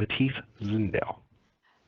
Matif Zindel.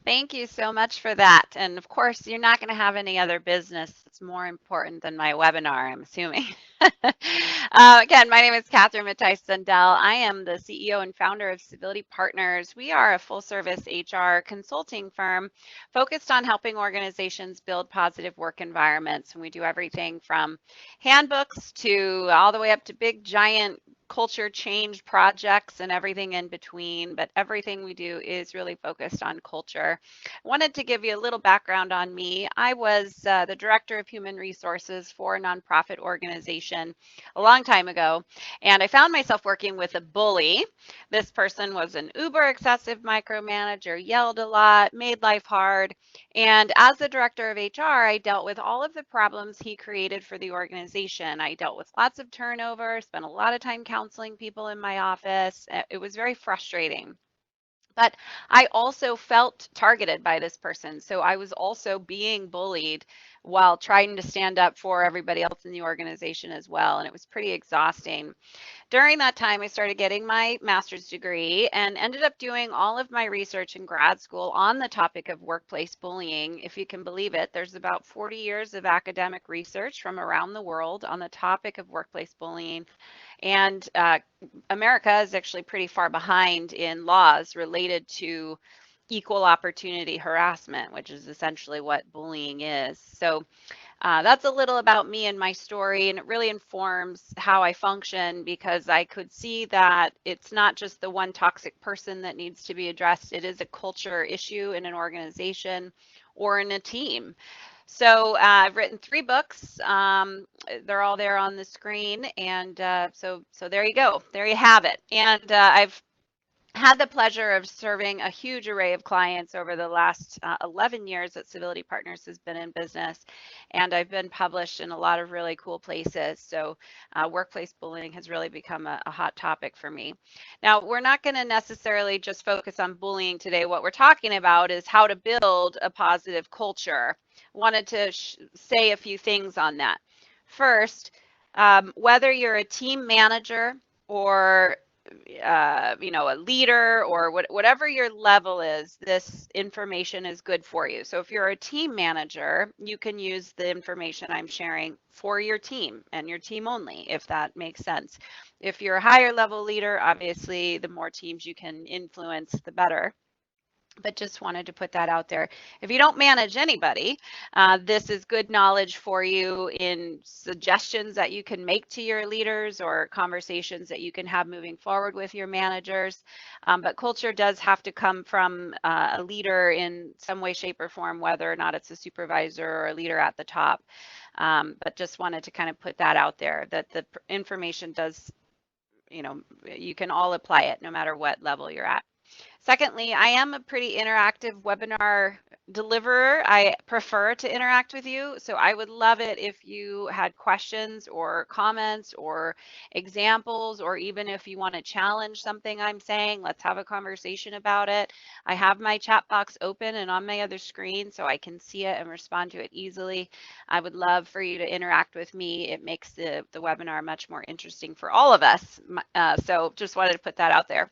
Thank you so much for that. And of course, you're not going to have any other business that's more important than my webinar, I'm assuming. Again, my name is Catherine Matthijs Sundell. I am the CEO and founder of Civility Partners. We are a full service HR consulting firm focused on helping organizations build positive work environments. And we do everything from handbooks to all the way up to big, giant culture change projects and everything in between, but everything we do is really focused on culture. I wanted to give you a little background on me. I was the director of human resources for a nonprofit organization a long time ago, and I found myself working with a bully. This person was an uber excessive micromanager, yelled a lot, made life hard. And as the director of HR, I dealt with all of the problems he created for the organization. I dealt with lots of turnover, spent a lot of time counseling people in my office. It was very frustrating. But I also felt targeted by this person. So I was also being bullied while trying to stand up for everybody else in the organization as well. And it was pretty exhausting. During that time, I started getting my master's degree and ended up doing all of my research in grad school on the topic of workplace bullying. If you can believe it, there's about 40 years of academic research from around the world on the topic of workplace bullying. And America is actually pretty far behind in laws related to equal opportunity harassment, which is essentially what bullying is. So that's a little about me and my story, and it really informs how I function because I could see that it's not just the one toxic person that needs to be addressed, it is a culture issue in an organization or in a team. So I've written 3 books. They're all there on the screen, and so there you go. There you have it. And I've had the pleasure of serving a huge array of clients over the last 11 years that Civility Partners has been in business, and I've been published in a lot of really cool places. So workplace bullying has really become a hot topic for me. Now, we're not going to necessarily just focus on bullying today. What we're talking about is how to build a positive culture. Wanted to say a few things on that. First, whether you're a team manager or a leader or whatever your level is, this information is good for you. So if you're a team manager, you can use the information I'm sharing for your team and your team only, if that makes sense. If you're a higher level leader, obviously the more teams you can influence, the better, but just wanted to put that out there. If you don't manage anybody, this is good knowledge for you in suggestions that you can make to your leaders or conversations that you can have moving forward with your managers. But culture does have to come from a leader in some way, shape, or form, whether or not it's a supervisor or a leader at the top. But just wanted to kind of put that out there, that the information does, you can all apply it no matter what level you're at. Secondly, I am a pretty interactive webinar deliverer. I prefer to interact with you, so I would love it if you had questions or comments or examples, or even if you want to challenge something I'm saying, let's have a conversation about it. I have my chat box open and on my other screen so I can see it and respond to it easily. I would love for you to interact with me. It makes the webinar much more interesting for all of us. So just wanted to put that out there.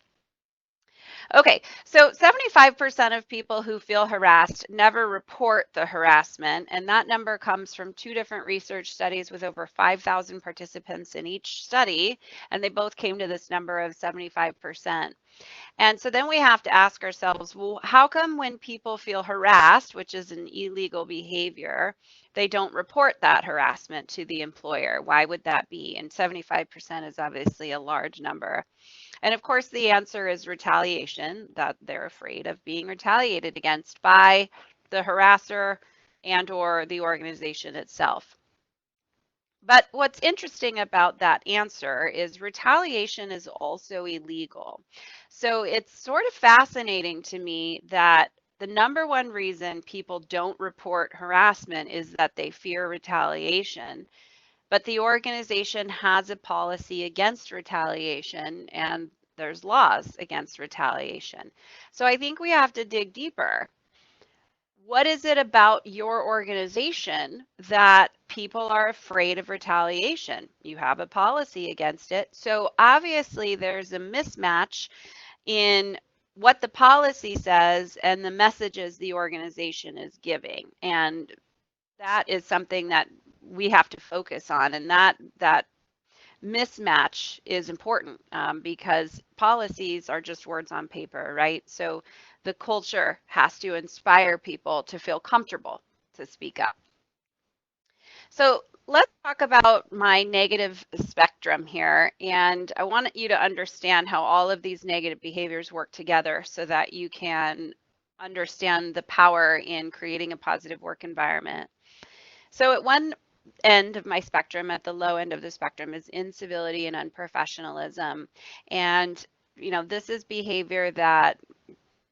Okay, so 75% of people who feel harassed never report the harassment, and that number comes from 2 different research studies with over 5,000 participants in each study, and they both came to this number of 75%. And so then we have to ask ourselves, well, how come when people feel harassed, which is an illegal behavior, they don't report that harassment to the employer? Why would that be? And 75% is obviously a large number. And of course, the answer is retaliation, that they're afraid of being retaliated against by the harasser and or the organization itself. But what's interesting about that answer is retaliation is also illegal. So it's sort of fascinating to me that the number one reason people don't report harassment is that they fear retaliation. But the organization has a policy against retaliation, and there's laws against retaliation. So I think we have to dig deeper. What is it about your organization that people are afraid of retaliation? You have a policy against it. So obviously there's a mismatch in what the policy says and the messages the organization is giving. And that is something that we have to focus on. And that mismatch is important because policies are just words on paper, right? So the culture has to inspire people to feel comfortable to speak up. So let's talk about my negative spectrum here. And I want you to understand how all of these negative behaviors work together so that you can understand the power in creating a positive work environment. So at one end of my spectrum, at the low end of the spectrum, is incivility and unprofessionalism. And, this is behavior that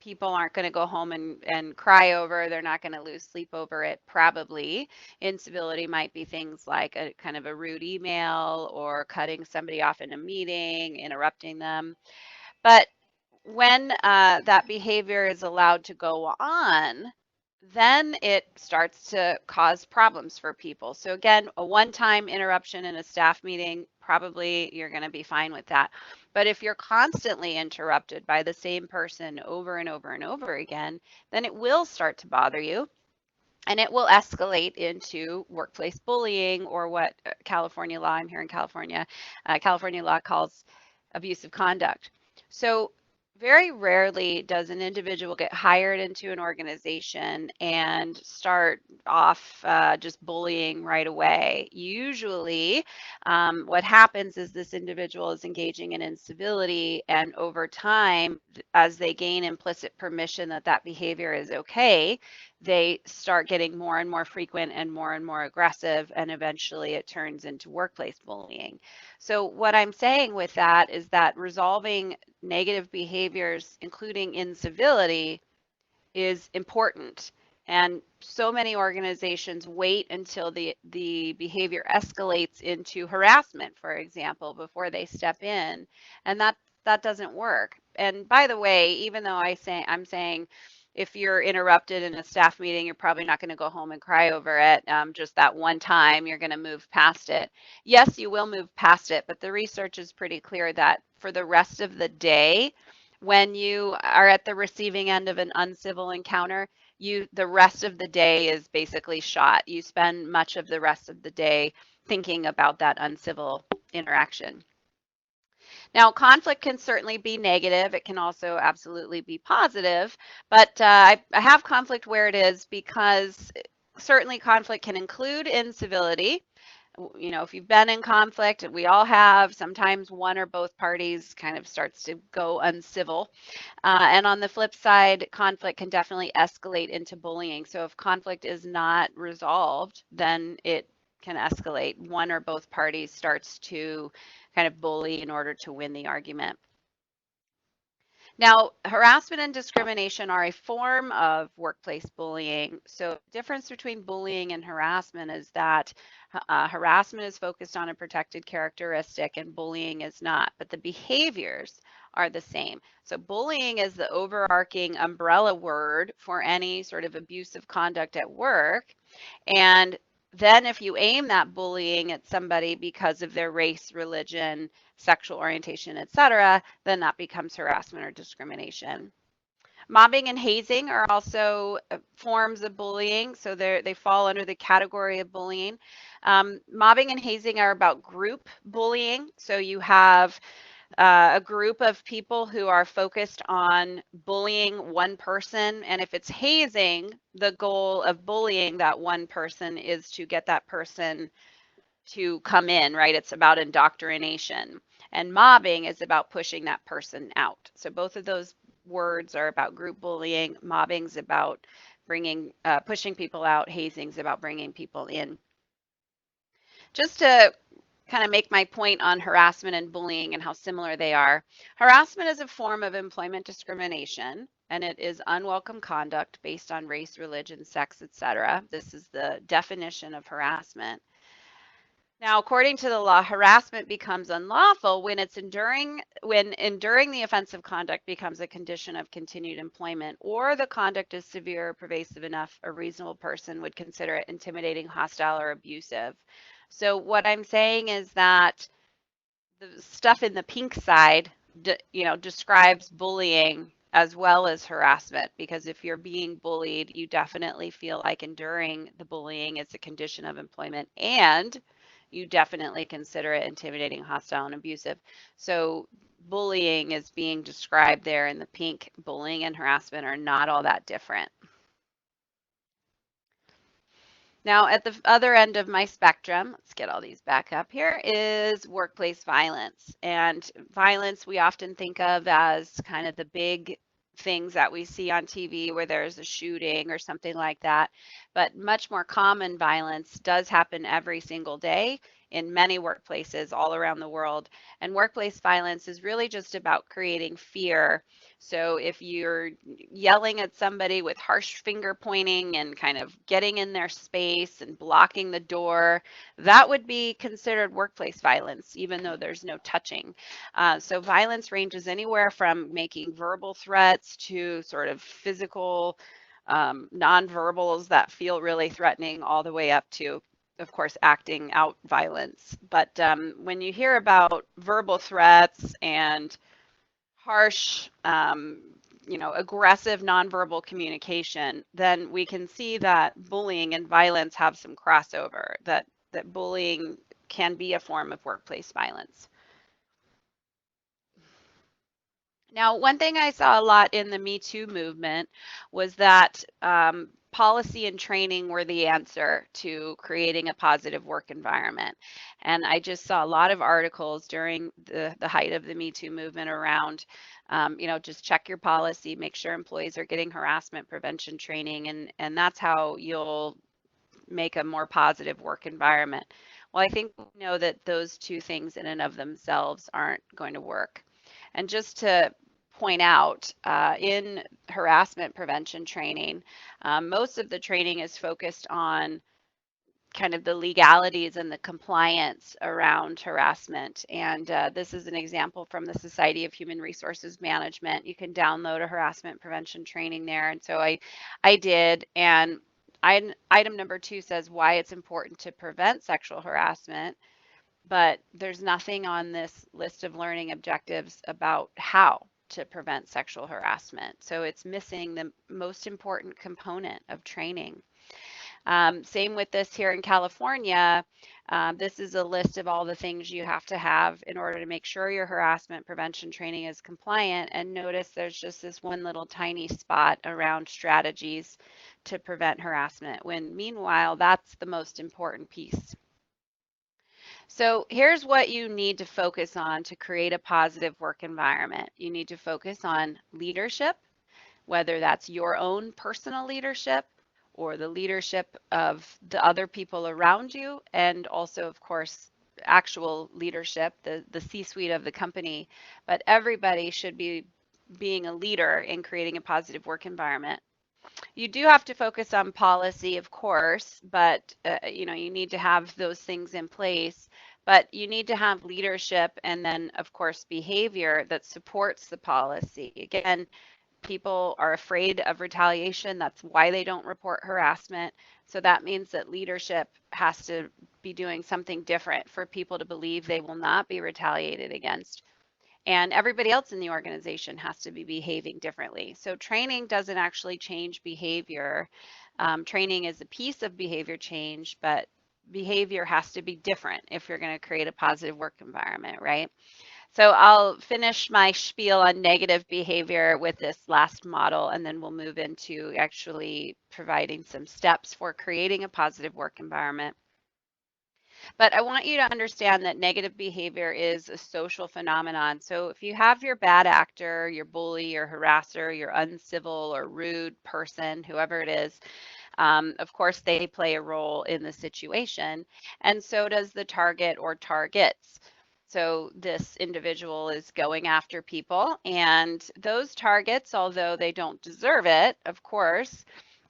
people aren't going to go home and cry over. They're not going to lose sleep over it, probably. Incivility might be things like a kind of a rude email or cutting somebody off in a meeting, interrupting them. But when that behavior is allowed to go on, then it starts to cause problems for people. So again, a one-time interruption in a staff meeting, probably you're going to be fine with that. But if you're constantly interrupted by the same person over and over and over again, then it will start to bother you. And it will escalate into workplace bullying, or what California law, I'm here in California, California law calls abusive conduct. So very rarely does an individual get hired into an organization and start off just bullying right away. Usually, what happens is this individual is engaging in incivility, and over time, as they gain implicit permission that that behavior is okay, they start getting more and more frequent and more aggressive, and eventually it turns into workplace bullying. So what I'm saying with that is that resolving negative behaviors, including incivility, is important. And so many organizations wait until the behavior escalates into harassment, for example, before they step in. And that doesn't work. And by the way, even though I'm saying if you're interrupted in a staff meeting, you're probably not going to go home and cry over it. Just that one time, you're going to move past it. Yes, you will move past it, but the research is pretty clear that for the rest of the day, when you are at the receiving end of an uncivil encounter, the rest of the day is basically shot. You spend much of the rest of the day thinking about that uncivil interaction. Now, conflict can certainly be negative. It can also absolutely be positive, but I have conflict where it is because certainly conflict can include incivility. If you've been in conflict, we all have, sometimes one or both parties kind of starts to go uncivil. And on the flip side, conflict can definitely escalate into bullying. So if conflict is not resolved, then it can escalate. One or both parties starts to kind of bully in order to win the argument. Now, harassment and discrimination are a form of workplace bullying. So the difference between bullying and harassment is that harassment is focused on a protected characteristic and bullying is not, but the behaviors are the same. So bullying is the overarching umbrella word for any sort of abusive conduct at work. And then if you aim that bullying at somebody because of their race, religion, sexual orientation, etc., then that becomes harassment or discrimination. Mobbing and hazing are also forms of bullying, so they fall under the category of bullying. Mobbing and hazing are about group bullying, so you have a group of people who are focused on bullying one person, and if it's hazing, the goal of bullying that one person is to get that person to come in, right? It's about indoctrination. And mobbing is about pushing that person out. So both of those words are about group bullying. Mobbing's about pushing people out. Hazing's about bringing people in. Just to kind of make my point on harassment and bullying and how similar they are. Harassment is a form of employment discrimination, and it is unwelcome conduct based on race, religion, sex, etc. This is the definition of harassment. Now, according to the law, harassment becomes unlawful when enduring the offensive conduct becomes a condition of continued employment, or the conduct is severe or pervasive enough a reasonable person would consider it intimidating, hostile, or abusive. So what I'm saying is that the stuff in the pink side, describes bullying as well as harassment, because if you're being bullied, you definitely feel like enduring the bullying is a condition of employment, and you definitely consider it intimidating, hostile, and abusive. So bullying is being described there in the pink. Bullying and harassment are not all that different. Now, at the other end of my spectrum, let's get all these back up here, is workplace violence. And violence we often think of as kind of the big things that we see on TV where there's a shooting or something like that. But much more common violence does happen every single day in many workplaces all around the world. And workplace violence is really just about creating fear. So if you're yelling at somebody with harsh finger pointing and kind of getting in their space and blocking the door, that would be considered workplace violence, even though there's no touching. So violence ranges anywhere from making verbal threats to sort of physical nonverbals that feel really threatening, all the way up to, of course, acting out violence. But when you hear about verbal threats and harsh, aggressive nonverbal communication, then we can see that bullying and violence have some crossover, that bullying can be a form of workplace violence. Now, one thing I saw a lot in the Me Too movement was that policy and training were the answer to creating a positive work environment. And I just saw a lot of articles during the height of the Me Too movement around, just check your policy, make sure employees are getting harassment prevention training, and that's how you'll make a more positive work environment. Well, I think we know that those two things in and of themselves aren't going to work. And just to point out, in harassment prevention training, most of the training is focused on kind of the legalities and the compliance around harassment. And this is an example from the Society of Human Resources Management. You can download a harassment prevention training there. And so I did. And item number 2 says why it's important to prevent sexual harassment, but there's nothing on this list of learning objectives about how to prevent sexual harassment. So it's missing the most important component of training. Same with this here in California. This is a list of all the things you have to have in order to make sure your harassment prevention training is compliant. And notice there's just this one little tiny spot around strategies to prevent harassment, when meanwhile, that's the most important piece. So here's what you need to focus on to create a positive work environment. You need to focus on leadership, whether that's your own personal leadership or the leadership of the other people around you, and also, of course, actual leadership, the C-suite of the company. But everybody should be being a leader in creating a positive work environment. You do have to focus on policy, of course, but you need to have those things in place. But you need to have leadership and then, of course, behavior that supports the policy. Again, people are afraid of retaliation. That's why they don't report harassment. So that means that leadership has to be doing something different for people to believe they will not be retaliated against. And everybody else in the organization has to be behaving differently. So training doesn't actually change behavior. Training is a piece of behavior change, but behavior has to be different if you're going to create a positive work environment, right? So I'll finish my spiel on negative behavior with this last model, and then we'll move into actually providing some steps for creating a positive work environment. But I want you to understand that negative behavior is a social phenomenon. So if you have your bad actor, your bully, your harasser, your uncivil or rude person, whoever it is, of course, they play a role in the situation, and so does the target or targets. So this individual is going after people, and those targets, although they don't deserve it, of course,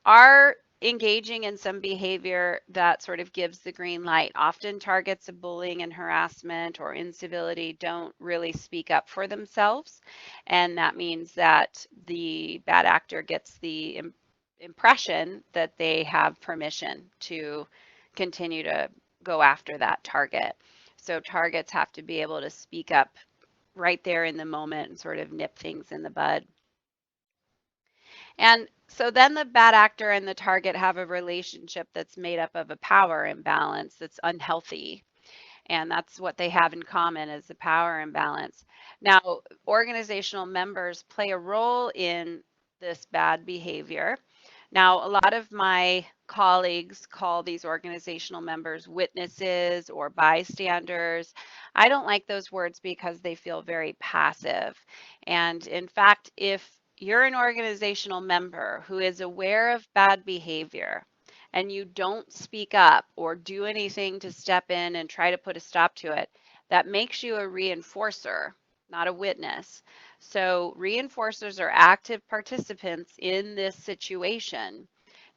are engaging in some behavior that sort of gives the green light. Often targets of bullying and harassment or incivility don't really speak up for themselves, and that means that the bad actor gets the impression that they have permission to continue to go after that target. So targets have to be able to speak up right there in the moment and sort of nip things in the bud. And so then the bad actor and the target have a relationship that's made up of a power imbalance that's unhealthy. And that's what they have in common is the power imbalance. Now, organizational members play a role in this bad behavior. Now, a lot of my colleagues call these organizational members witnesses or bystanders. I don't like those words because they feel very passive. And in fact, if you're an organizational member who is aware of bad behavior, and you don't speak up or do anything to step in and try to put a stop to it, that makes you a reinforcer, not a witness. So reinforcers are active participants in this situation.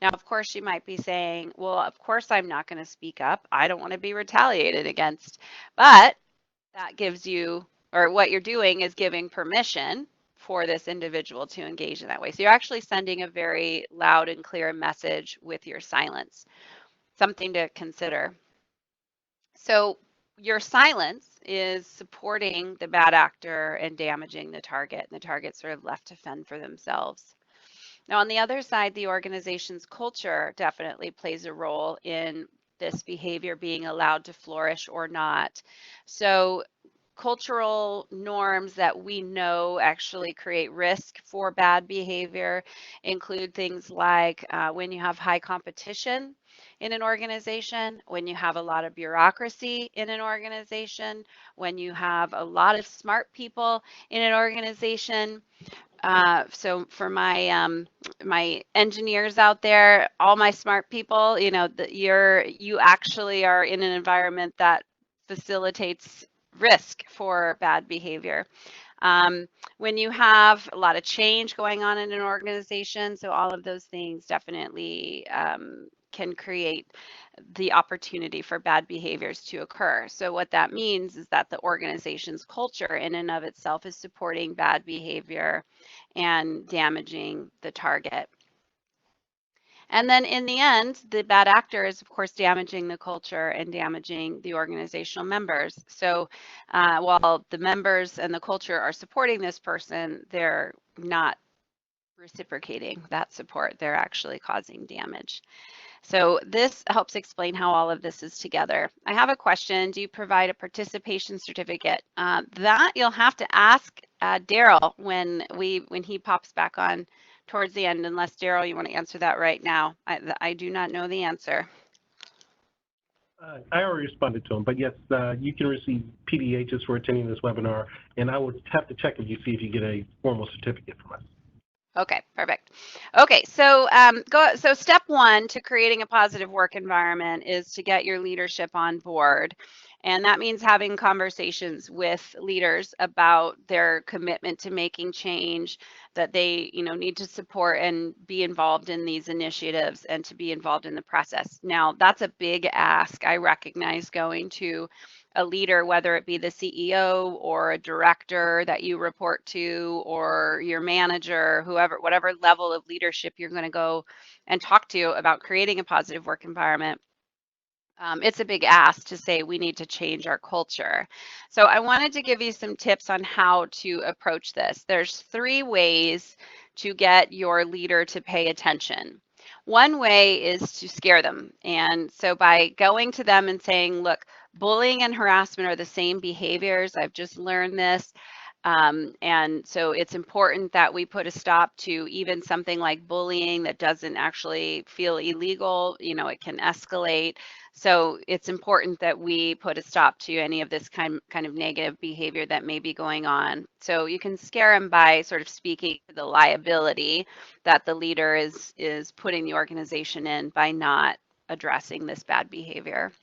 Now, of course, you might be saying, well, of course, I'm not going to speak up. I don't want to be retaliated against. But that gives you, or what you're doing is giving permission for this individual to engage in that way. So you're actually sending a very loud and clear message with your silence, something to consider. So your silence is supporting the bad actor and damaging the target, and the target's sort of left to fend for themselves. Now, on the other side, the organization's culture definitely plays a role in this behavior being allowed to flourish or not. So cultural norms that we know actually create risk for bad behavior include things like when you have high competition in an organization, when you have a lot of bureaucracy in an organization, when you have a lot of smart people in an organization. So for my engineers out there, all my smart people, you know, you actually are in an environment that facilitates risk for bad behavior. Um, when you have a lot of change going on in an organization, so all of those things definitely can create the opportunity for bad behaviors to occur. So what that means is that the organization's culture in and of itself is supporting bad behavior and damaging the target. And then in the end, the bad actor is, of course, damaging the culture and damaging the organizational members. So while the members and the culture are supporting this person, they're not reciprocating that support. They're actually causing damage. So this helps explain how all of this is together. I have a question. Do you provide a participation certificate? That you'll have to ask Daryl when he pops back on towards the end, unless Daryl, you want to answer that right now. I do not know the answer. I already responded to him, but yes, you can receive PDHs for attending this webinar, and I would have to check with you, see if you get a formal certificate from us. Okay, perfect. Okay, so so step one to creating a positive work environment is to get your leadership on board. And that means having conversations with leaders about their commitment to making change, that they, need to support and be involved in these initiatives and to be involved in the process. Now, that's a big ask. I recognize going to a leader, whether it be the CEO or a director that you report to or your manager, whoever, whatever level of leadership you're going to go and talk to about creating a positive work environment. It's a big ask to say we need to change our culture. So I wanted to give you some tips on how to approach this. There's 3 ways to get your leader to pay attention. One way is to scare them. And so by going to them and saying, look, bullying and harassment are the same behaviors. I've just learned this. And so it's important that we put a stop to even something like bullying that doesn't actually feel illegal. It can escalate. So it's important that we put a stop to any of this kind of negative behavior that may be going on. So you can scare them by sort of speaking to the liability that the leader is putting the organization in by not addressing this bad behavior.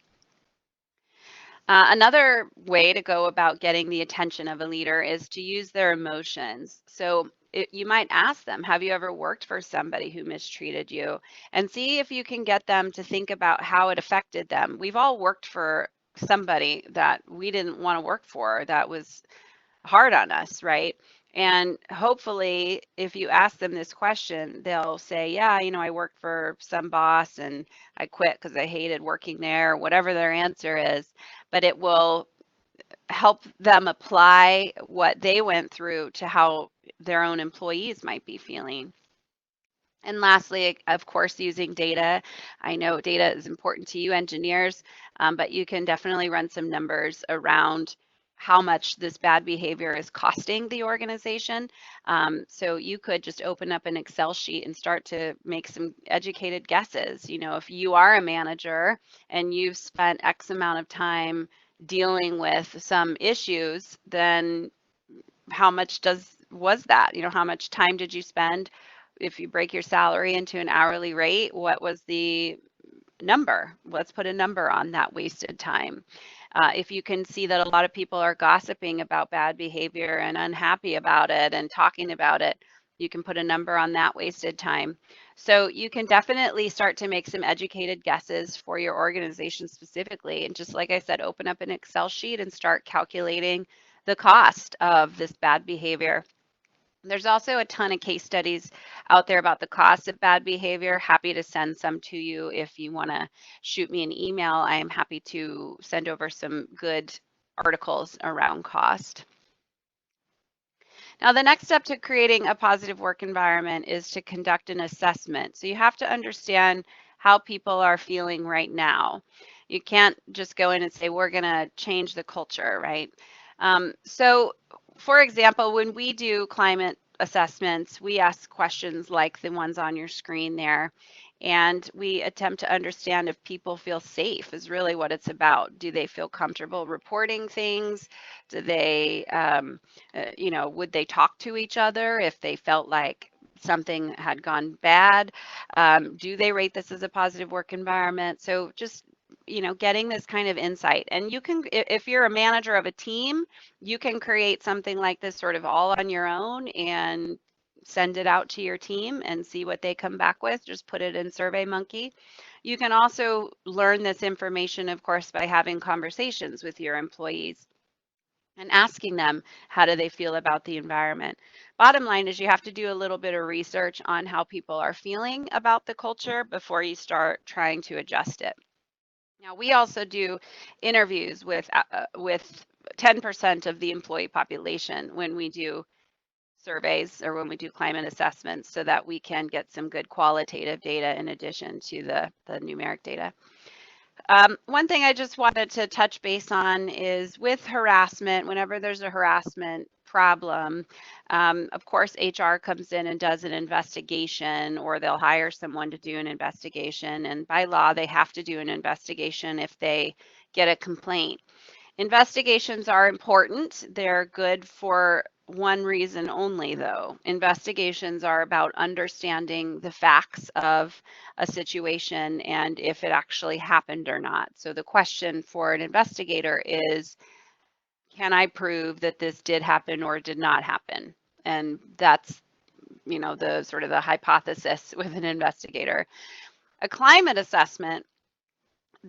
Another way to go about getting the attention of a leader is to use their emotions. So you might ask them, have you ever worked for somebody who mistreated you? And see if you can get them to think about how it affected them. We've all worked for somebody that we didn't want to work for, that was hard on us, right? And hopefully, if you ask them this question, they'll say, yeah, I worked for some boss and I quit because I hated working there, whatever their answer is. But it will help them apply what they went through to how their own employees might be feeling. And lastly, of course, using data. I know data is important to you engineers, but you can definitely run some numbers around how much this bad behavior is costing the organization. So you could just open up an Excel sheet and start to make some educated guesses. You know, if you are a manager and you've spent X amount of time dealing with some issues, then how much was that? You know, how much time did you spend? If you break your salary into an hourly rate, what was the number? Let's put a number on that wasted time. If you can see that a lot of people are gossiping about bad behavior and unhappy about it and talking about it, you can put a number on that wasted time. So you can definitely start to make some educated guesses for your organization specifically. And just like I said, open up an Excel sheet and start calculating the cost of this bad behavior. There's also a ton of case studies out there about the cost of bad behavior. Happy to send some to you if you want to shoot me an email. I am happy to send over some good articles around cost. Now, the next step to creating a positive work environment is to conduct an assessment. So you have to understand how people are feeling right now. You can't just go in and say, we're going to change the culture, right? So, for example, when we do climate assessments, we ask questions like the ones on your screen there. And we attempt to understand if people feel safe, is really what it's about. Do they feel comfortable reporting things? Do they, you know, would they talk to each other if they felt like something had gone bad? Do they rate this as a positive work environment? So just, you know, getting this kind of insight. And you can, if you're a manager of a team, you can create something like this sort of all on your own and send it out to your team and see what they come back with. Just put it in SurveyMonkey. You can also learn this information, of course, by having conversations with your employees and asking them how do they feel about the environment. Bottom line is you have to do a little bit of research on how people are feeling about the culture before you start trying to adjust it. Now, we also do interviews with 10% of the employee population when we do surveys or when we do climate assessments so that we can get some good qualitative data in addition to the numeric data. One thing I just wanted to touch base on is with harassment, whenever there's a harassment problem, of course, HR comes in and does an investigation, or they'll hire someone to do an investigation. And by law, they have to do an investigation if they get a complaint. Investigations are important. They're good for one reason only, though. Investigations are about understanding the facts of a situation and if it actually happened or not. So the question for an investigator is, can I prove that this did happen or did not happen? And that's, you know, the sort of the hypothesis with an investigator. A climate assessment,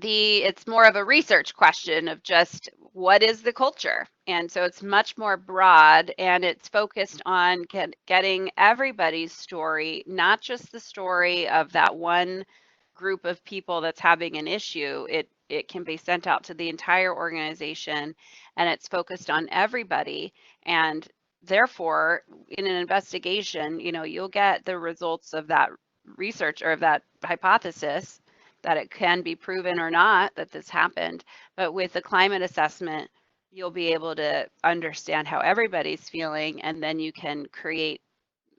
it's more of a research question of just what is the culture, and so it's much more broad and it's focused on getting everybody's story, not just the story of that one group of people that's having an issue. It can be sent out to the entire organization and it's focused on everybody, and therefore in an investigation, you know, you'll get the results of that research or of that hypothesis that it can be proven or not that this happened. But with the climate assessment, you'll be able to understand how everybody's feeling, and then you can create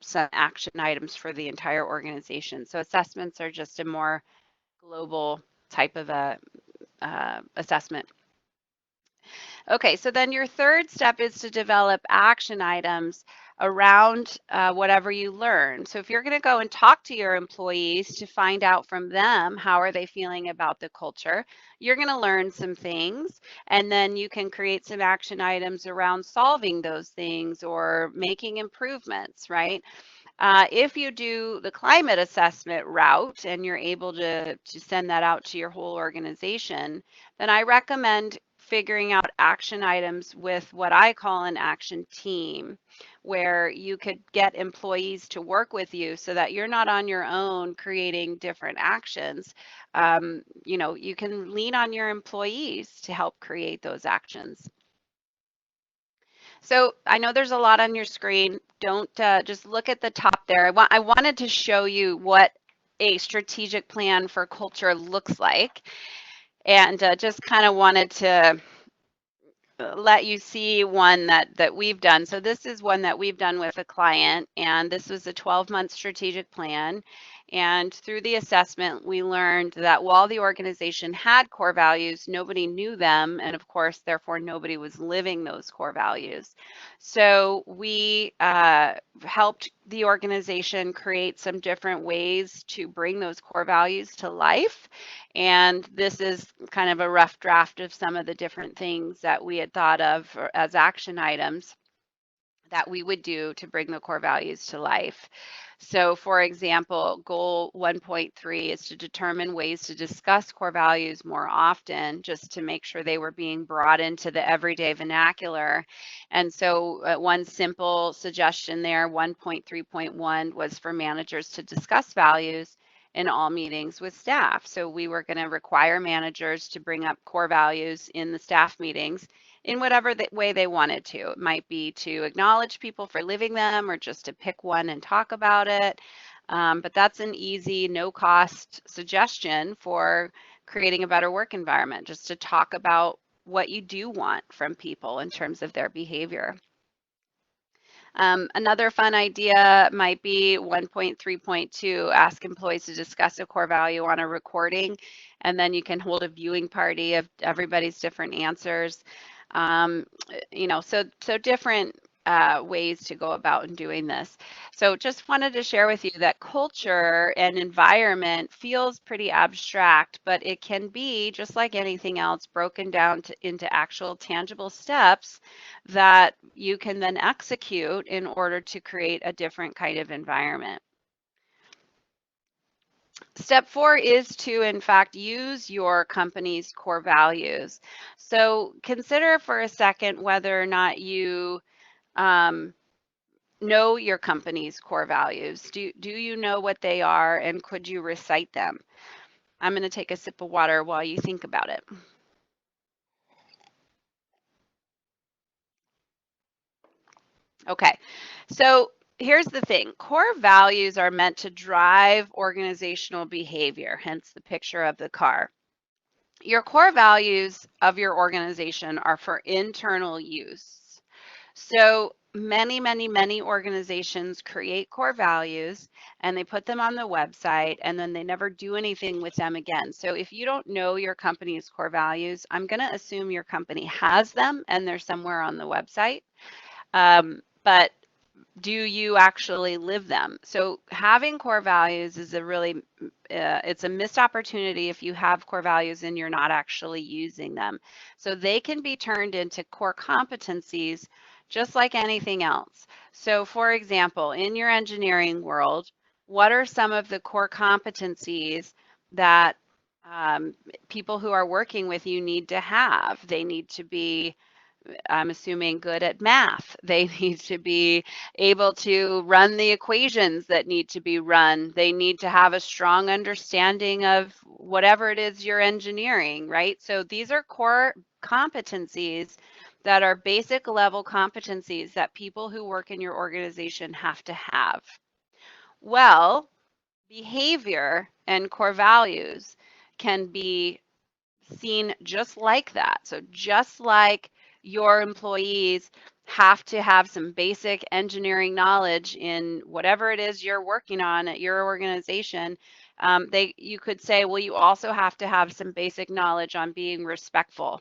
some action items for the entire organization. So assessments are just a more global type of a assessment. Okay, so then your third step is to develop action items around whatever you learn. So if you're going to go and talk to your employees to find out from them how are they feeling about the culture, you're going to learn some things, and then you can create some action items around solving those things or making improvements, right? If you do the climate assessment route and you're able to send that out to your whole organization, then I recommend figuring out action items with what I call an action team, where you could get employees to work with you so that you're not on your own creating different actions. You know, you can lean on your employees to help create those actions. So I know there's a lot on your screen. Don't just look at the top there. I wanted to show you what a strategic plan for culture looks like, and just kind of wanted to let you see one that we've done. So this is one that we've done with a client, and this was a 12-month strategic plan. And through the assessment, we learned that while the organization had core values, nobody knew them, and of course, therefore, nobody was living those core values. So we helped the organization create some different ways to bring those core values to life. And this is kind of a rough draft of some of the different things that we had thought of as action items that we would do to bring the core values to life. So, for example, goal 1.3 is to determine ways to discuss core values more often, just to make sure they were being brought into the everyday vernacular. And so, one simple suggestion there, 1.3.1, was for managers to discuss values in all meetings with staff. So, we were going to require managers to bring up core values in the staff meetings in whatever way they wanted to. It might be to acknowledge people for living them or just to pick one and talk about it. But that's an easy, no cost suggestion for creating a better work environment, just to talk about what you do want from people in terms of their behavior. Another fun idea might be 1.3.2, ask employees to discuss a core value on a recording, and then you can hold a viewing party of everybody's different answers. Um, so different ways to go about in doing this. So just wanted to share with you that culture and environment feels pretty abstract, but it can be, just like anything else, broken down into actual tangible steps that you can then execute in order to create a different kind of environment. Step 4 is to, in fact, use your company's core values. So consider for a second whether or not you um, know your company's core values. Do you know what they are, and could you recite them? I'm going to take a sip of water while you think about it. Okay, so here's the thing. Core values are meant to drive organizational behavior, hence the picture of the car. Your core values of your organization are for internal use. So many organizations create core values and they put them on the website, and then they never do anything with them again. So if you don't know your company's core values, I'm going to assume your company has them and they're somewhere on the website. But do you actually live them? So having core values is a really, it's a missed opportunity if you have core values and you're not actually using them. So they can be turned into core competencies just like anything else. So for example, in your engineering world, what are some of the core competencies that people who are working with you need to have? They need to be, I'm assuming, good at math. They need to be able to run the equations that need to be run. They need to have a strong understanding of whatever it is you're engineering, right? So these are core competencies that are basic level competencies that people who work in your organization have to have. Well, behavior and core values can be seen just like that. So just like your employees have to have some basic engineering knowledge in whatever it is you're working on at your organization, you could say, well, you also have to have some basic knowledge on being respectful.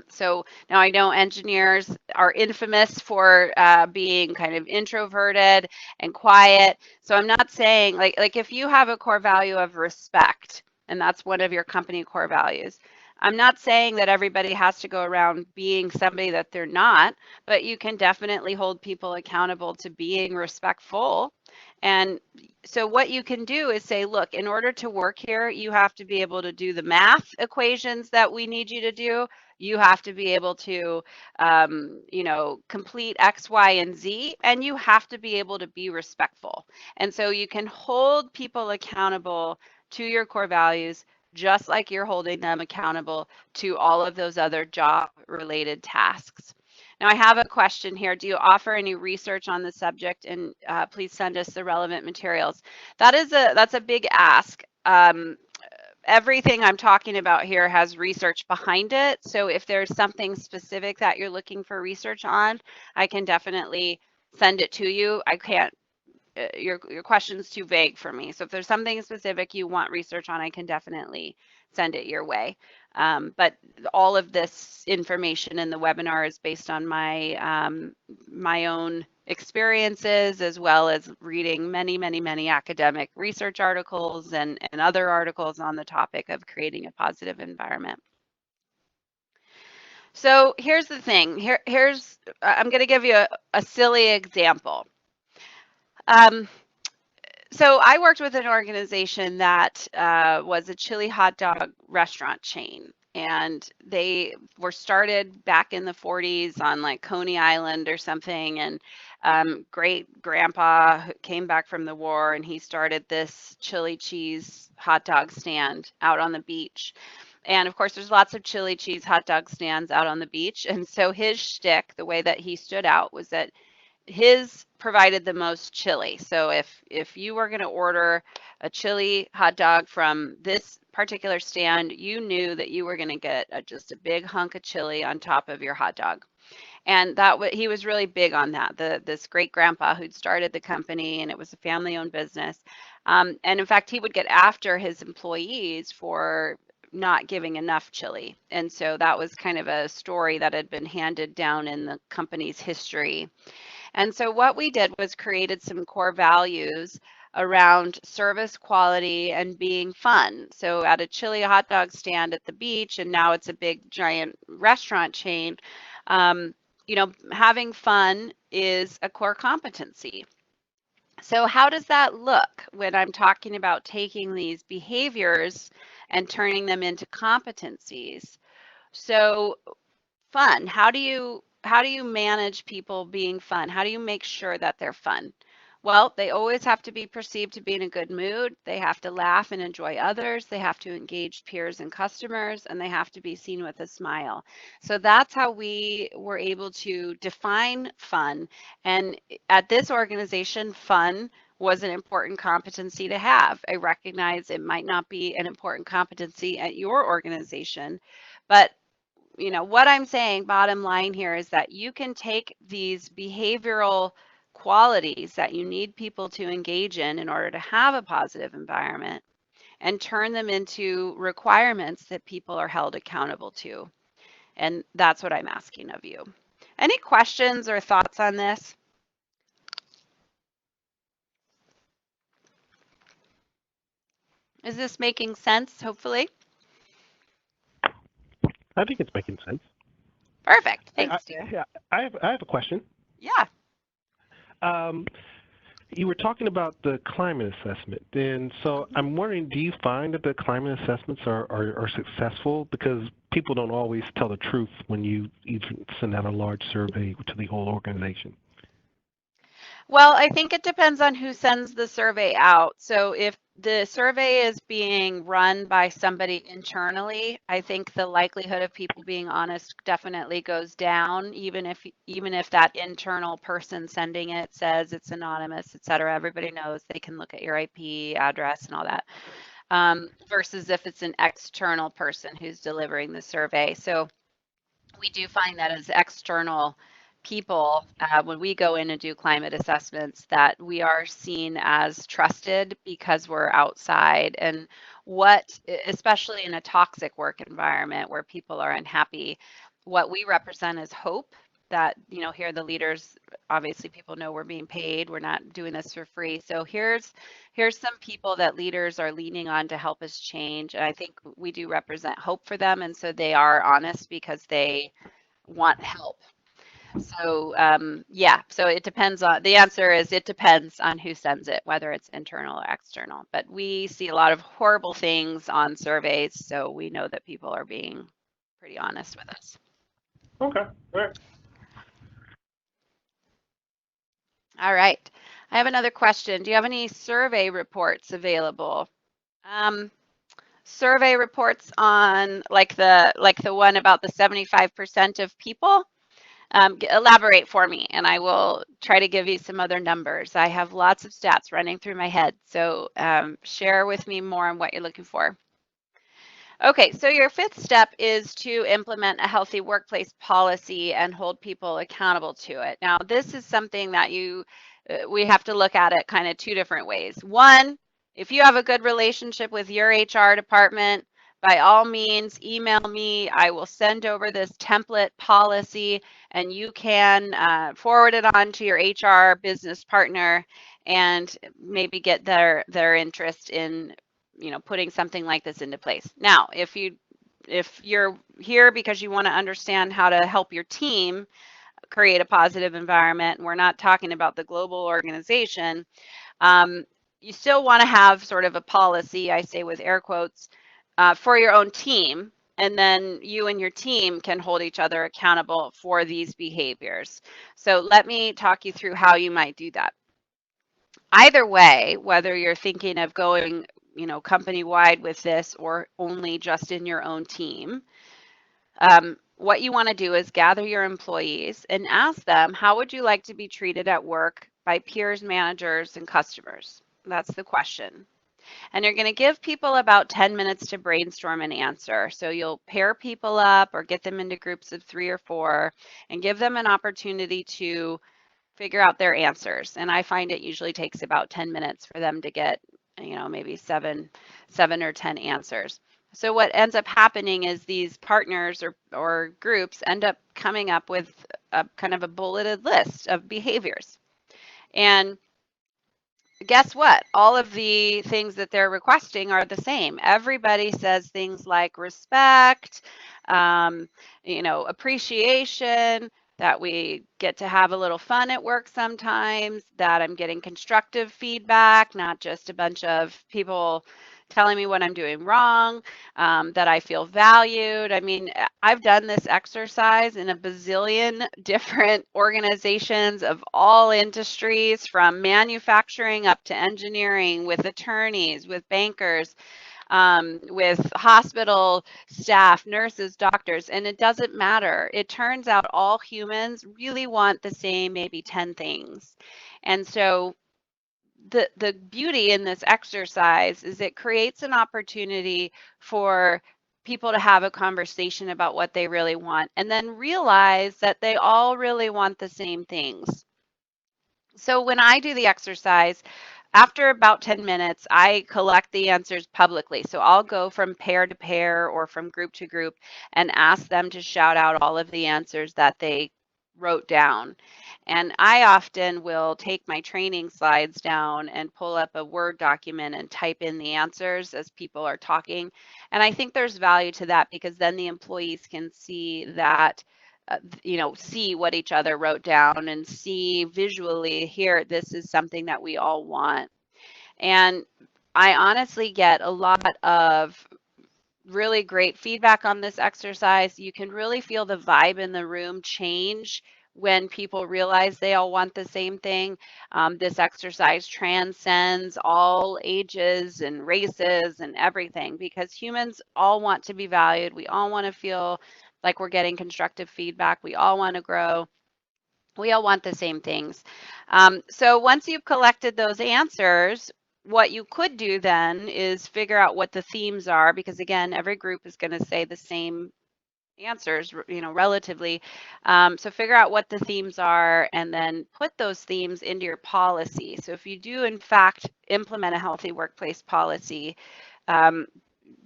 So now I know engineers are infamous for being kind of introverted and quiet. So I'm not saying like if you have a core value of respect, and that's one of your company core values, I'm not saying that everybody has to go around being somebody that they're not, but you can definitely hold people accountable to being respectful. And so what you can do is say, look, in order to work here, you have to be able to do the math equations that we need you to do. You have to be able to, complete X, Y, and Z, and you have to be able to be respectful. And so you can hold people accountable to your core values, just like you're holding them accountable to all of those other job related tasks. Now I have a question here. Do you offer any research on the subject? And please send us the relevant materials. That's a big ask. Everything I'm talking about here has research behind it. So if there's something specific that you're looking for research on, I can definitely send it to you. I can't, your question's too vague for me. So if there's something specific you want research on, I can definitely send it your way. But all of this information in the webinar is based on my own experiences, as well as reading many academic research articles and other articles on the topic of creating a positive environment. So here's the thing. I'm going to give you a silly example. So I worked with an organization that was a chili hot dog restaurant chain, and they were started back in the 40s on like Coney Island or something. And great grandpa came back from the war, and he started this chili cheese hot dog stand out on the beach. And of course, there's lots of chili cheese hot dog stands out on the beach. And so his shtick, the way that he stood out, was that his provided the most chili. So if you were going to order a chili hot dog from this particular stand, you knew that you were going to get just a big hunk of chili on top of your hot dog. And he was really big on that. This great grandpa who'd started the company, and it was a family-owned business. And in fact, he would get after his employees for not giving enough chili. And so that was kind of a story that had been handed down in the company's history. And so what we did was created some core values around service, quality, and being fun. So at a chili hot dog stand at the beach, and now it's a big giant restaurant chain, having fun is a core competency. So how does that look when I'm talking about taking these behaviors and turning them into competencies? So fun, how do you manage people being fun? How do you make sure that they're fun? Well, they always have to be perceived to be in a good mood. They have to laugh and enjoy others. They have to engage peers and customers, and they have to be seen with a smile. So that's how we were able to define fun. And at this organization, fun was an important competency to have. I recognize it might not be an important competency at your organization, but what I'm saying, bottom line here, is that you can take these behavioral qualities that you need people to engage in order to have a positive environment and turn them into requirements that people are held accountable to. And that's what I'm asking of you. Any questions or thoughts on this? Is this making sense, hopefully? I think it's making sense. Perfect. Thanks, dear. Yeah, I have a question. Yeah. You were talking about the climate assessment, and so I'm wondering, do you find that the climate assessments are successful? Because people don't always tell the truth when you even send out a large survey to the whole organization. Well, I think it depends on who sends the survey out. So if the survey is being run by somebody internally, I think the likelihood of people being honest definitely goes down, even if that internal person sending it says it's anonymous, et cetera. Everybody knows they can look at your IP address and all that. Versus if it's an external person who's delivering the survey. So we do find that as external people, when we go in and do climate assessments, that we are seen as trusted because we're outside. And especially in a toxic work environment where people are unhappy, what we represent is hope. That, here the leaders, obviously people know we're being paid, we're not doing this for free. So here's some people that leaders are leaning on to help us change. And I think we do represent hope for them. And so they are honest because they want help. So yeah, so it depends on, the answer is it depends on who sends it, whether it's internal or external. But we see a lot of horrible things on surveys, so we know that people are being pretty honest with us. Okay, all right. All right, I have another question. Do you have any survey reports available? Survey reports on like the one about the 75% of people? Elaborate for me, and I will try to give you some other numbers. I have lots of stats running through my head, so share with me more on what you're looking for. Okay, so your fifth step is to implement a healthy workplace policy and hold people accountable to it. Now, this is something that we have to look at it kind of two different ways. One, if you have a good relationship with your HR department, by all means, email me. I will send over this template policy, and you can forward it on to your HR business partner and maybe get their interest in putting something like this into place. Now, if you're here because you want to understand how to help your team create a positive environment, and we're not talking about the global organization, you still want to have sort of a policy, I say with air quotes, for your own team, and then you and your team can hold each other accountable for these behaviors. So let me talk you through how you might do that. Either way, whether you're thinking of going, company wide with this or only just in your own team, what you want to do is gather your employees and ask them, how would you like to be treated at work by peers, managers, and customers? That's the question. And you're going to give people about 10 minutes to brainstorm an answer. So you'll pair people up or get them into groups of 3 or 4 and give them an opportunity to figure out their answers. And I find it usually takes about 10 minutes for them to get, maybe seven or 10 answers. So what ends up happening is these partners or groups end up coming up with a kind of a bulleted list of behaviors. And guess what? All of the things that they're requesting are the same. Everybody says things like respect, appreciation, that we get to have a little fun at work sometimes, that I'm getting constructive feedback, not just a bunch of people telling me what I'm doing wrong, that I feel valued. I mean, I've done this exercise in a bazillion different organizations of all industries, from manufacturing up to engineering, with attorneys, with bankers, with hospital staff, nurses, doctors, and it doesn't matter. It turns out all humans really want the same, maybe 10 things. And so the beauty in this exercise is it creates an opportunity for people to have a conversation about what they really want and then realize that they all really want the same things. So when I do the exercise, after about 10 minutes, I collect the answers publicly. So I'll go from pair to pair or from group to group and ask them to shout out all of the answers that they wrote down. And I often will take my training slides down and pull up a Word document and type in the answers as people are talking. And I think there's value to that because then the employees can see that see what each other wrote down and see visually here, this is something that we all want. And I honestly get a lot of really great feedback on this exercise. You can really feel the vibe in the room change when people realize they all want the same thing. This exercise transcends all ages and races and everything because humans all want to be valued. We all want to feel like we're getting constructive feedback. We all want to grow. We all want the same things. So once you've collected those answers, what you could do then is figure out what the themes are, because again, every group is going to say the same answers, relatively. So figure out what the themes are and then put those themes into your policy. So if you do in fact implement a healthy workplace policy, um,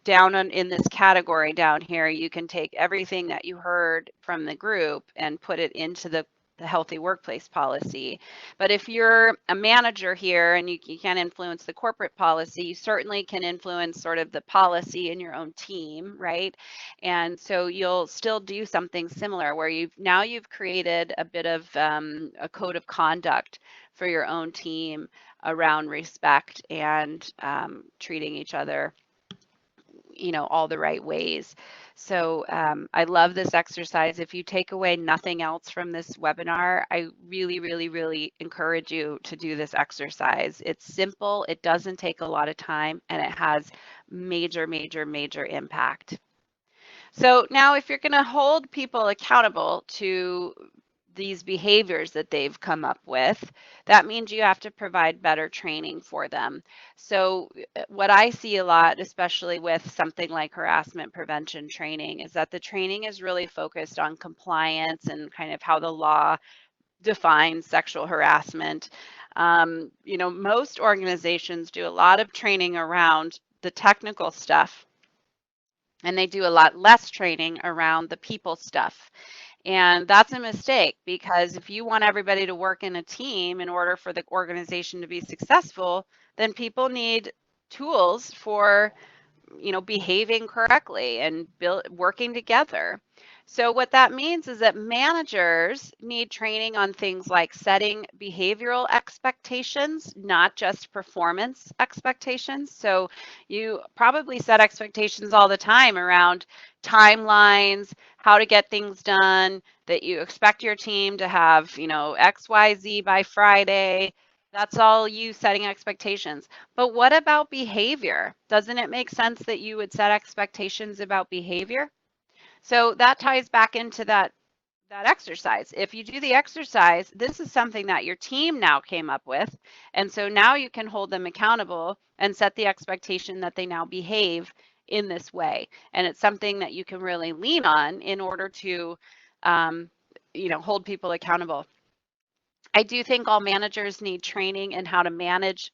in this category down here, you can take everything that you heard from the group and put it into the healthy workplace policy. But if you're a manager here and you can't influence the corporate policy, you certainly can influence sort of the policy in your own team, right? And so you'll still do something similar where you've created a bit of a code of conduct for your own team around respect and treating each other all the right ways. So I love this exercise. If you take away nothing else from this webinar, I really, really, really encourage you to do this exercise. It's simple, it doesn't take a lot of time, and it has major, major, major impact. So now if you're going to hold people accountable to these behaviors that they've come up with, that means you have to provide better training for them. So, what I see a lot, especially with something like harassment prevention training, is that the training is really focused on compliance and kind of how the law defines sexual harassment. Most organizations do a lot of training around the technical stuff, and they do a lot less training around the people stuff. And that's a mistake, because if you want everybody to work in a team in order for the organization to be successful, then people need tools for behaving correctly and working together. So what that means is that managers need training on things like setting behavioral expectations, not just performance expectations. So you probably set expectations all the time around timelines, how to get things done, that you expect your team to have, XYZ by Friday. That's all you setting expectations. But what about behavior? Doesn't it make sense that you would set expectations about behavior? So that ties back into that exercise. If you do the exercise, this is something that your team now came up with. And so now you can hold them accountable and set the expectation that they now behave in this way. And it's something that you can really lean on in order to hold people accountable. I do think all managers need training in how to manage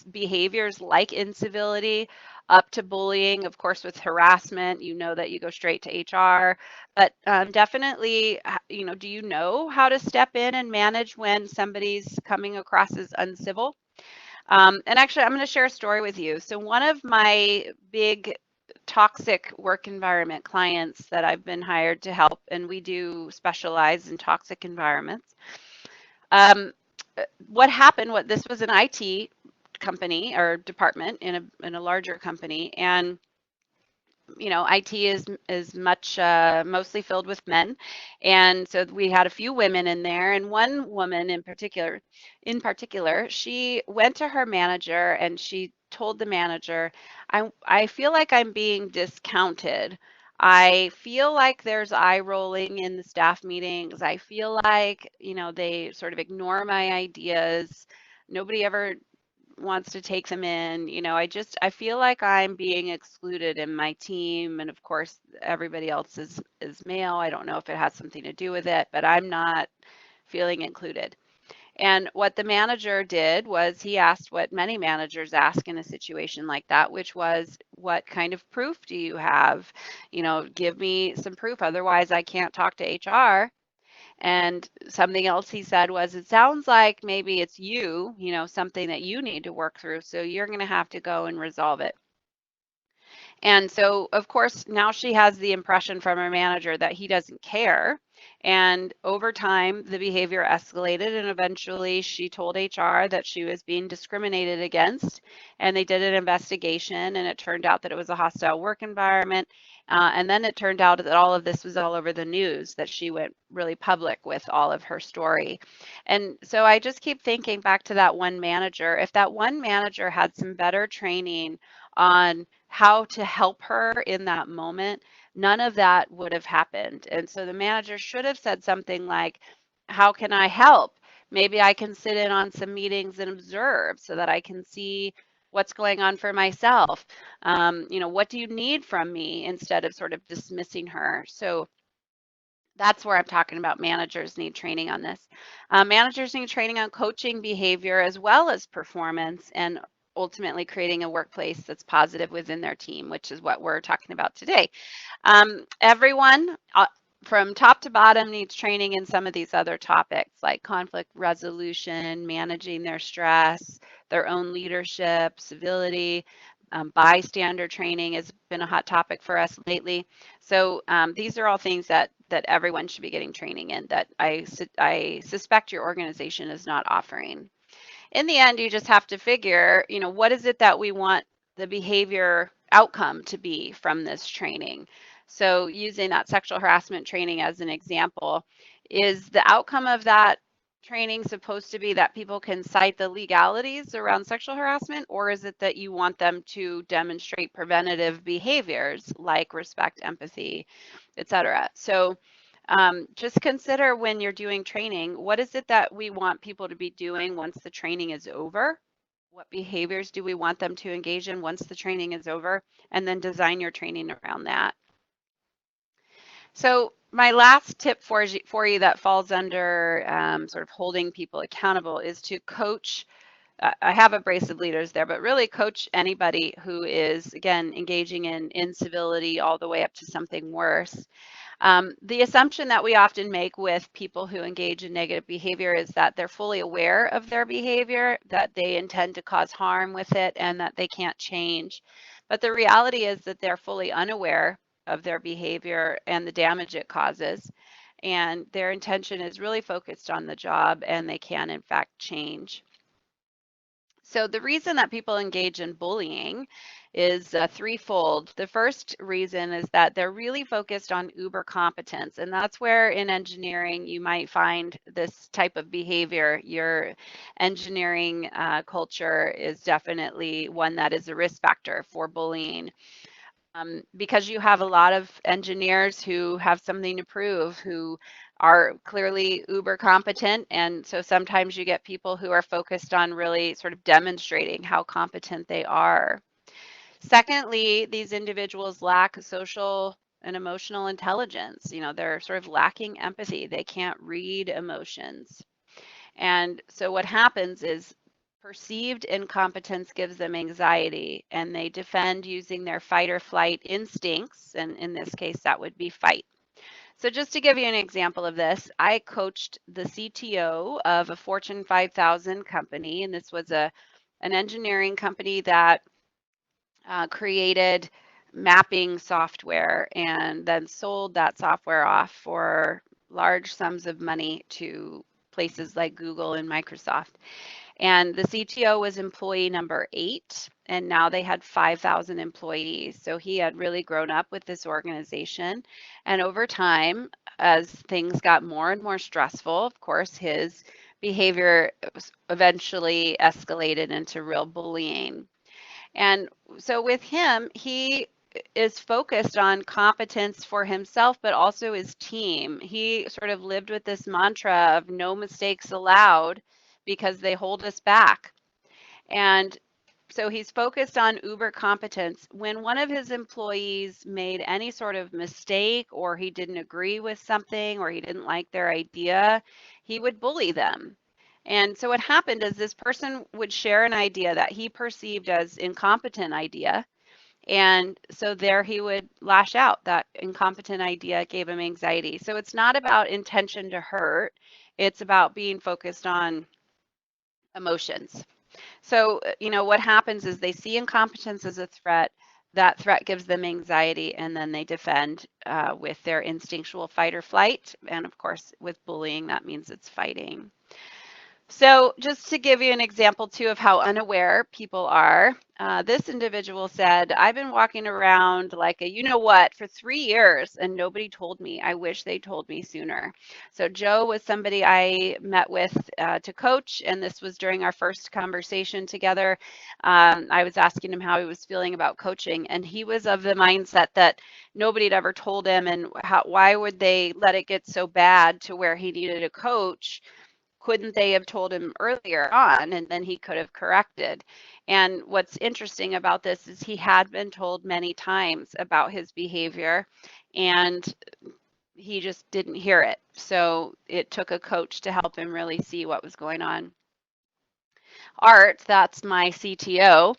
behaviors like incivility up to bullying. Of course, with harassment, that you go straight to HR, but definitely, do you know how to step in and manage when somebody's coming across as uncivil? And actually, I'm going to share a story with you. So one of my big toxic work environment clients that I've been hired to help, and we do specialize in toxic environments. What happened, this was an IT company or department in a larger company, and IT is much mostly filled with men, and so we had a few women in there, and one woman in particular, she went to her manager and she told the manager, I feel like I'm being discounted. I feel like there's eye rolling in the staff meetings. I feel like, they sort of ignore my ideas. Nobody ever wants to take them in. I feel like I'm being excluded in my team, and of course everybody else is male. I don't know if it has something to do with it, but I'm not feeling included. And what the manager did was he asked what many managers ask in a situation like that, which was, what kind of proof do you have? Give me some proof, otherwise I can't talk to HR. And something else he said was, it sounds like maybe it's something that you need to work through. So you're going to have to go and resolve it. And so, of course, now she has the impression from her manager that he doesn't care. And over time, the behavior escalated, and eventually she told HR that she was being discriminated against. And they did an investigation, and it turned out that it was a hostile work environment. And then it turned out that all of this was all over the news, that she went really public with all of her story. And so I just keep thinking back to that one manager. If that one manager had some better training on how to help her in that moment, none of that would have happened. And so the manager should have said something like, how can I help? Maybe I can sit in on some meetings and observe so that I can see what's going on for myself. What do you need from me, instead of sort of dismissing her? So that's where I'm talking about managers need training on this. Managers need training on coaching behavior as well as performance, and ultimately creating a workplace that's positive within their team, which is what we're talking about today. Everyone from top to bottom needs training in some of these other topics, like conflict resolution, managing their stress, their own leadership, civility. Bystander training has been a hot topic for us lately. So these are all things that everyone should be getting training in, that I suspect your organization is not offering. In the end, you just have to figure, what is it that we want the behavior outcome to be from this training? So using that sexual harassment training as an example, is the outcome of that training supposed to be that people can cite the legalities around sexual harassment, or is it that you want them to demonstrate preventative behaviors like respect, empathy, etc.? So Just consider when you're doing training, what is it that we want people to be doing once the training is over? What behaviors do we want them to engage in once the training is over? And then design your training around that. So my last tip for you that falls under sort of holding people accountable is to coach. I have abrasive leaders there, but really coach anybody who is, again, engaging in incivility all the way up to something worse. The assumption that we often make with people who engage in negative behavior is that they're fully aware of their behavior, that they intend to cause harm with it, and that they can't change. But the reality is that they're fully unaware of their behavior and the damage it causes. And their intention is really focused on the job, and they can, in fact, change. So the reason that people engage in bullying is threefold. The first reason is that they're really focused on uber competence, and that's where in engineering you might find this type of behavior. Your engineering culture is definitely one that is a risk factor for bullying. Because you have a lot of engineers who have something to prove, who are clearly uber competent. And so sometimes you get people who are focused on really sort of demonstrating how competent they are. Secondly, these individuals lack social and emotional intelligence. They're sort of lacking empathy. They can't read emotions. And so what happens is perceived incompetence gives them anxiety, and they defend using their fight or flight instincts. And in this case, that would be fight. So just to give you an example of this, I coached the CTO of a Fortune 5000 company, and this was an engineering company that created mapping software and then sold that software off for large sums of money to places like Google and Microsoft. And the CTO was employee number 8, and now they had 5,000 employees. So he had really grown up with this organization. And over time, as things got more and more stressful, of course, his behavior eventually escalated into real bullying. And so with him, he is focused on competence for himself, but also his team. He sort of lived with this mantra of no mistakes allowed because they hold us back. And so he's focused on uber competence. When one of his employees made any sort of mistake, or he didn't agree with something, or he didn't like their idea, he would bully them. And so what happened is this person would share an idea that he perceived as incompetent idea. And so there he would lash out. That incompetent idea gave him anxiety. So it's not about intention to hurt. It's about being focused on emotions. So, what happens is they see incompetence as a threat. That threat gives them anxiety, and then they defend with their instinctual fight or flight. And of course, with bullying, that means it's fighting. So just to give you an example too of how unaware people are, this individual said, I've been walking around like a you know what for 3 years and nobody told me. I wish they told me sooner. So Joe was somebody I met with to coach, and this was during our first conversation together. I was asking him how he was feeling about coaching, and he was of the mindset that nobody had ever told him, and why would they let it get so bad to where he needed a coach? Couldn't they have told him earlier on and then he could have corrected? And what's interesting about this is he had been told many times about his behavior and he just didn't hear it. So it took a coach to help him really see what was going on. Art, that's my CTO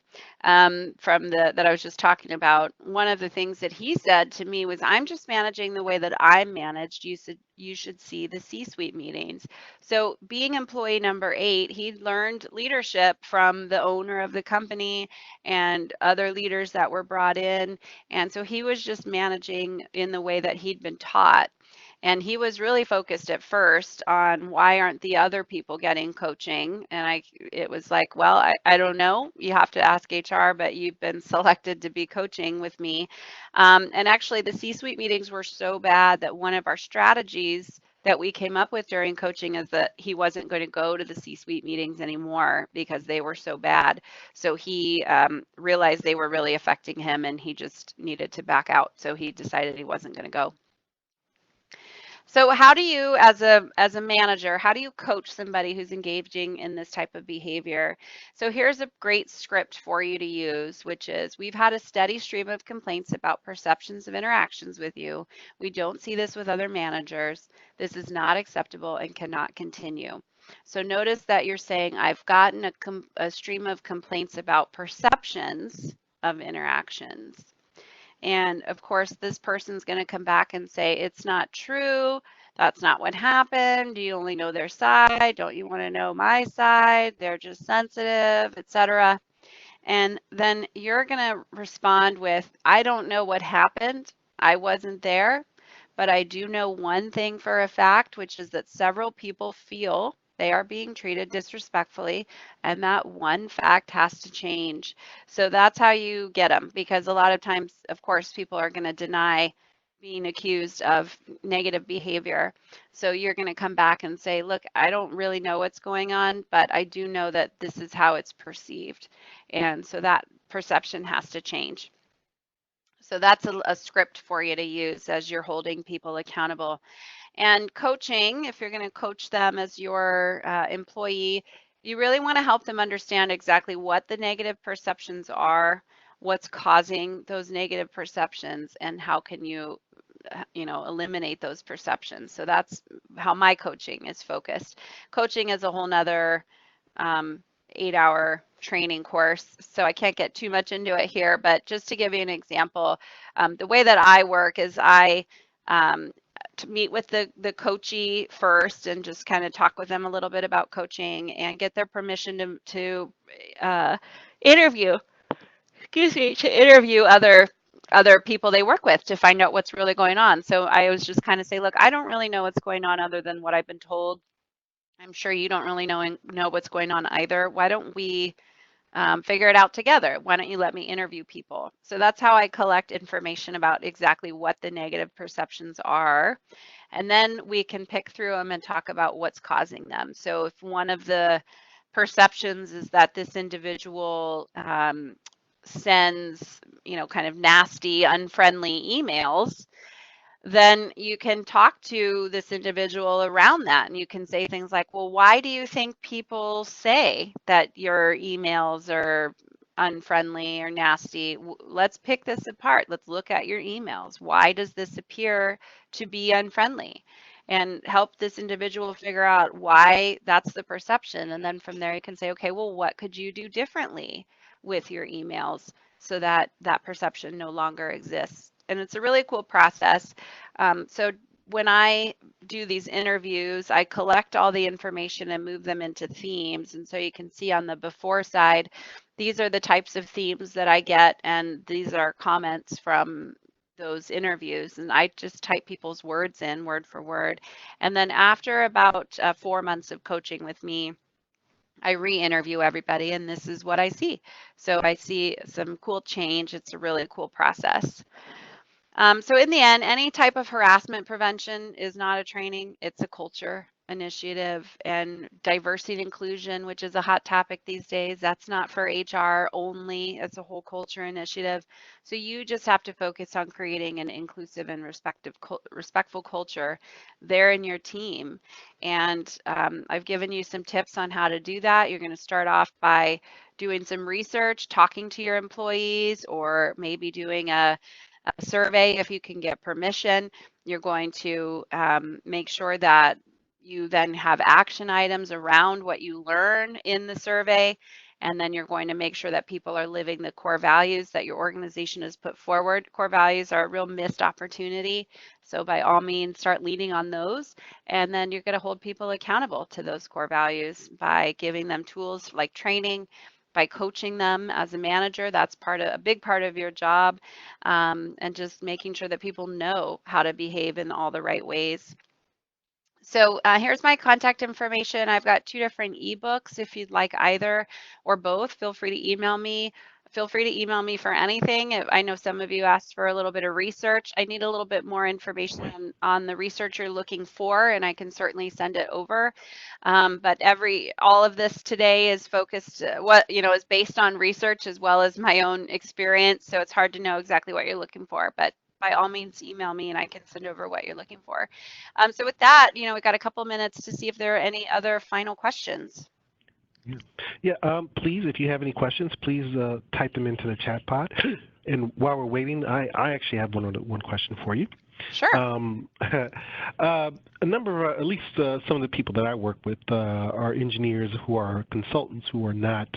from that I was just talking about. One of the things that he said to me was, "I'm just managing the way that I'm managed. You should see the C-suite meetings." So being employee number 8, he learned leadership from the owner of the company and other leaders that were brought in, and so he was just managing in the way that he'd been taught. And he was really focused at first on why aren't the other people getting coaching? And it was like, well, I don't know. You have to ask HR, but you've been selected to be coaching with me. And actually, the C-suite meetings were so bad that one of our strategies that we came up with during coaching is that he wasn't going to go to the C-suite meetings anymore because they were so bad. So he realized they were really affecting him and he just needed to back out. So he decided he wasn't going to go. So how do you, as a manager, how do you coach somebody who's engaging in this type of behavior? So here's a great script for you to use, which is, we've had a steady stream of complaints about perceptions of interactions with you. We don't see this with other managers. This is not acceptable and cannot continue. So notice that you're saying, I've gotten a stream of complaints about perceptions of interactions. And of course, this person's going to come back and say, it's not true. That's not what happened. You only know their side. Don't you want to know my side? They're just sensitive, etc. And then you're going to respond with, I don't know what happened. I wasn't there, but I do know one thing for a fact, which is that several people feel they are being treated disrespectfully, and that one fact has to change. So that's how you get them, because a lot of times, of course, people are going to deny being accused of negative behavior. So you're going to come back and say, look, I don't really know what's going on, but I do know that this is how it's perceived. And so that perception has to change. So that's a script for you to use as you're holding people accountable. And coaching, if you're going to coach them as your employee, you really want to help them understand exactly what the negative perceptions are, what's causing those negative perceptions, and how can you eliminate those perceptions. So that's how my coaching is focused. Coaching is a whole nother um, 8-hour training course, so I can't get too much into it here, but just to give you an example, the way that I work is I to meet with the coachee first and just kind of talk with them a little bit about coaching and get their permission to interview, excuse me, to interview other people they work with to find out what's really going on. So I always just kind of say, look, I don't really know what's going on other than what I've been told. I'm sure you don't really know what's going on either. Why don't we figure it out together? Why don't you let me interview people? So that's how I collect information about exactly what the negative perceptions are. And then we can pick through them and talk about what's causing them. So if one of the perceptions is that this individual sends, kind of nasty, unfriendly emails, then you can talk to this individual around that and you can say things like, well, why do you think people say that your emails are unfriendly or nasty? Let's pick this apart. Let's look at your emails. Why does this appear to be unfriendly? And help this individual figure out why that's the perception. And then from there, you can say, okay, well, what could you do differently with your emails so that that perception no longer exists? And it's a really cool process. So when I do these interviews, I collect all the information and move them into themes. And so you can see on the before side, these are the types of themes that I get, and these are comments from those interviews. And I just type people's words in word for word. And then after about 4 months of coaching with me, I re-interview everybody, and this is what I see. So I see some cool change. It's a really cool process. So in the end, any type of harassment prevention is not a training, it's a culture initiative. And diversity and inclusion, which is a hot topic these days, that's not for HR only, it's a whole culture initiative. So you just have to focus on creating an inclusive and respectful culture there in your team. And I've given you some tips on how to do that. You're going to start off by doing some research, talking to your employees, or maybe doing a survey if you can get permission. You're going to make sure that you then have action items around what you learn in the survey. And then you're going to make sure that people are living the core values that your organization has put forward. Core values are a real missed opportunity. So by all means, start leading on those. And then you're going to hold people accountable to those core values by giving them tools like training, by coaching them as a manager. That's a big part of your job, and just making sure that people know how to behave in all the right ways. So here's my contact information. I've got 2 different ebooks. If you'd like either or both, feel free to email me. Feel free to email me for anything. I know some of you asked for a little bit of research. I need a little bit more information on the research you're looking for, and I can certainly send it over. But all of this today is focused, is based on research as well as my own experience. So it's hard to know exactly what you're looking for, but by all means email me and I can send over what you're looking for. So with that, we've got a couple minutes to see if there are any other final questions. Yeah, please, if you have any questions, please type them into the chat pod. And while we're waiting, I actually have one question for you. Sure. A number of, at least some of the people that I work with are engineers who are consultants who are not,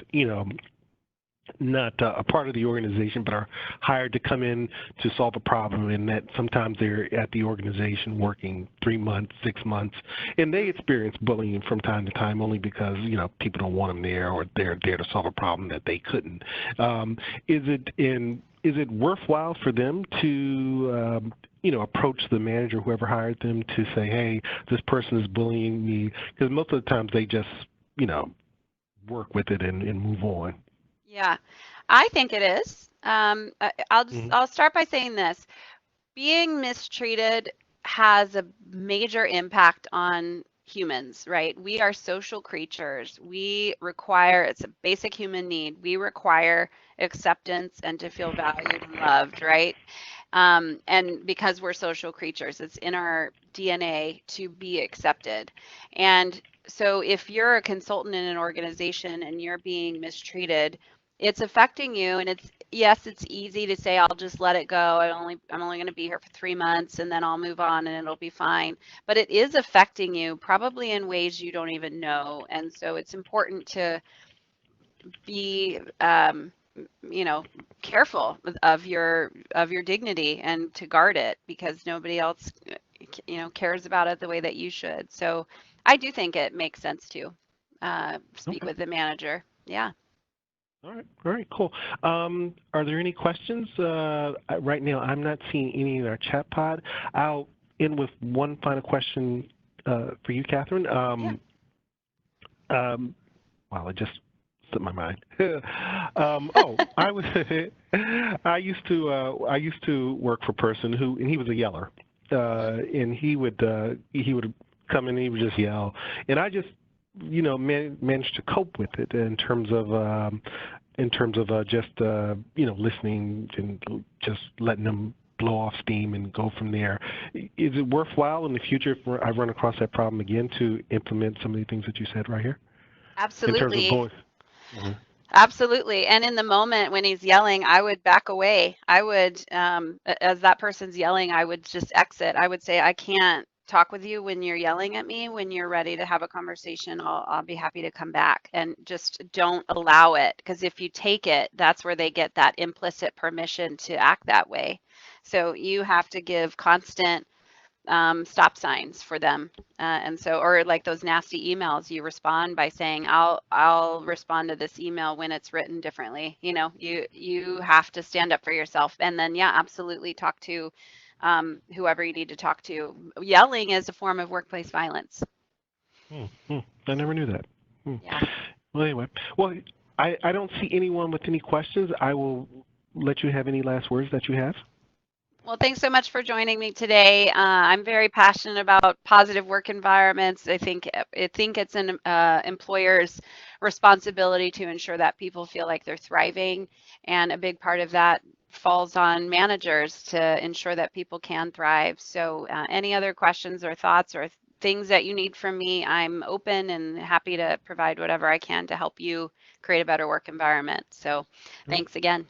not a part of the organization, but are hired to come in to solve a problem, and that sometimes they're at the organization working 3 months, 6 months, and they experience bullying from time to time only because, people don't want them there, or they're there to solve a problem that they couldn't. Is it worthwhile for them to approach the manager, whoever hired them, to say, hey, this person is bullying me? Because most of the times they just, work with it and move on. Yeah, I think it is. I'll start by saying this. Being mistreated has a major impact on humans, right? We are social creatures. It's a basic human need. We require acceptance and to feel valued and loved, right? And because we're social creatures, it's in our DNA to be accepted. And so if you're a consultant in an organization and you're being mistreated, it's affecting you. And it's easy to say, I'll just let it go. I'm only going to be here for 3 months and then I'll move on and it'll be fine. But it is affecting you probably in ways you don't even know. And so it's important to be careful of your dignity and to guard it, because nobody else cares about it the way that you should. So I do think it makes sense to speak with the manager. Yeah. All right, cool. Are there any questions? Right now, I'm not seeing any in our chat pod. I'll end with one final question for you, Catherine. Wow, it just slipped my mind. I used to work for a person and he was a yeller, and he would come in and he would just yell, and I just managed to cope with it in terms of just listening and just letting them blow off steam and go from there. Is it worthwhile in the future, if I run across that problem again, to implement some of the things that you said right here? Absolutely. In terms of going. Absolutely. And in the moment when he's yelling, I would back away. I would, as that person's yelling, I would just exit. I would say, I can't talk with you when you're yelling at me. When you're ready to have a conversation, I'll be happy to come back. And just don't allow it, because if you take it, that's where they get that implicit permission to act that way. So you have to give constant stop signs for them. And so, or like those nasty emails, you respond by saying, I'll respond to this email when it's written differently. You have to stand up for yourself. And then, yeah, absolutely talk to whoever you need to talk to. Yelling is a form of workplace violence. I never knew that. Yeah. Well, anyway, I don't see anyone with any questions. I will let you have any last words that you have. Well, thanks so much for joining me today. I'm very passionate about positive work environments. I think it's an employer's responsibility to ensure that people feel like they're thriving, and a big part of that falls on managers to ensure that people can thrive. So any other questions or thoughts or things that you need from me, I'm open and happy to provide whatever I can to help you create a better work environment. So thanks again.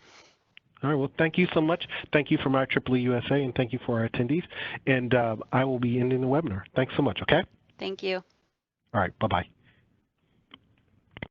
All right, well, thank you so much. Thank you from IEEE USA, and thank you for our attendees. And I will be ending the webinar. Thanks so much, okay? Thank you. All right, bye-bye.